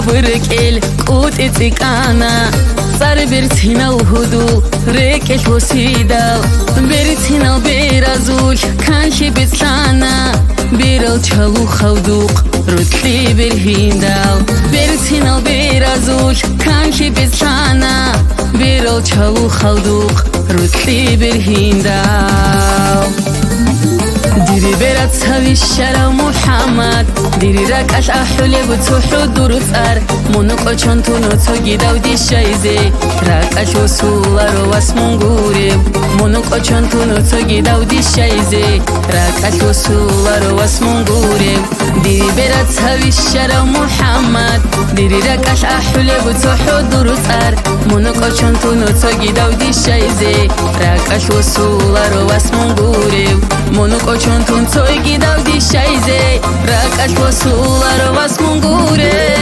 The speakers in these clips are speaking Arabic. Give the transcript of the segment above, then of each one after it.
بركل قوت اتقانا صار برتنا وهدو ريكل وسيدا برتنا وبيرازول كان شي بتلانا بيرو تشالو خودوق رتلي بالهينداو برتنا وبيرازول كان شي بتلانا بيرو تشالو خودوق رتلي بالهينداو ديري بيرات سوي الشارع محمد ديري راكاش أحولي بتوحو دروسار منوكو چونتو نوتو جيداو دي شايزي راكاش وصولارو واسمونغوري منوكو چونتو نوتو جيداو دي شايزي راكاش وصولارو واسمونغوري ديري بيرات سوي الشارع محمد ديري راكاش أحولي بتوحو دروسار منوكو چونتو نوتو جيداو دي شايزي راكاش وصولارو واسمونغوري منوكو چونتون توی گیداو دی شایزه راکاش وصولا رو واس منگوره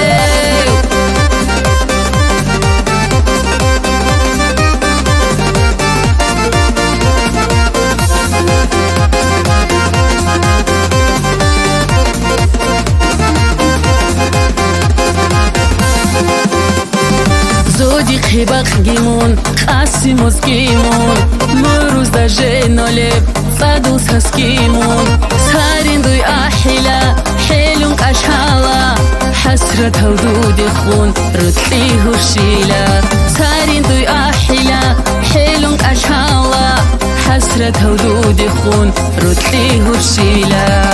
زودی خیبق گیمون خاصی مزگیمون مروز دا جنالب صادوس هسكيمون سارين دوي أحلا حيلون كاشهالا حسرة ودود يخون رتليه الشيلا سارين دوي أحلا حيلون كاشهالا حسرة ودود يخون رتليه الشيلا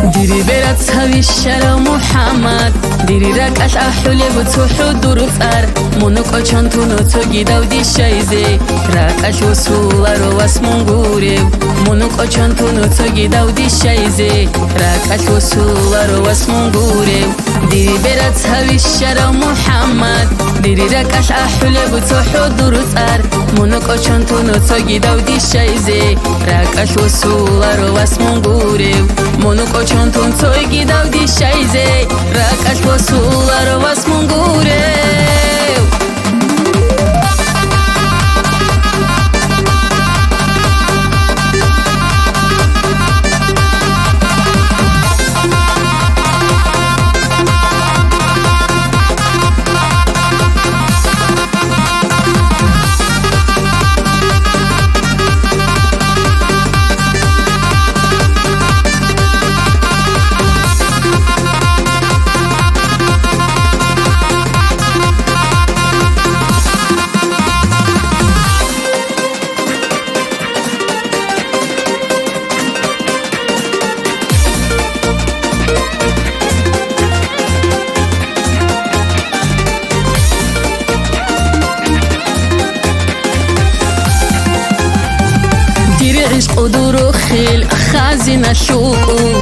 ديري بيرات سوي الشارع محمد ديري راكاش أحولي بتوحو دروسار منوكو چونتو نوتو جيداو دي شايزي راكاش وصولارو واسمونغوري منوكو چونتو نوتو جيداو دي شايزي راكاش وصولارو واسمونغوري ديري بيرات سوي الشارع محمد ديري راكاش أحولي بتوحو دروسار منوكو چونتو نوتو جيداو دي شايزي راكاش وصولارو واسمونغوري منوكو چونتون توی گیداو دی شایزه راکاش وصولا رو واس منگوره عشق و دور و خیل خازن شوقو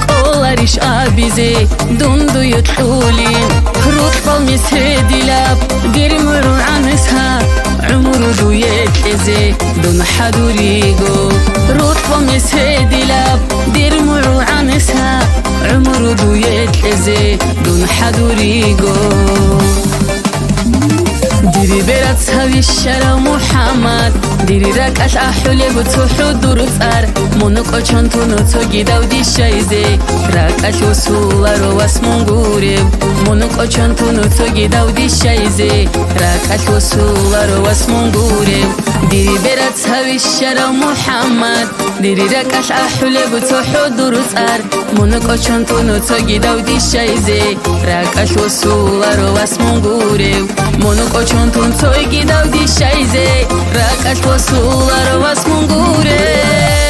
قولارش آبیزه دوندو یطولین روح بالمسه دیلاب گرمرون عنسها عمرو دویت ازه دون حدوریگو روح بالمسه دیلاب گرمرون عنسها عمرو دویت ازه دون حدوریگو ديري بيرات سوي الشارع محمد ديري راكاش أحولي بتوحو دروسار منوكو چونتو نوتو جيداو دي شايزي راكاش وصولارو واسمونغوري منوكو چونتو نوتو جيداو دي شايزي راكاش وصولارو واسمونغوري ديري بيرات سوي الشارع محمد ديري راكاش أحولي بتوحو دروسار منوكو چونتو نوتو جيداو دي شايزي راكاش وصولارو واسمونغوري منوكو چونتون توی گیداو دی شایزه راکاش وصولا رو واس منگوره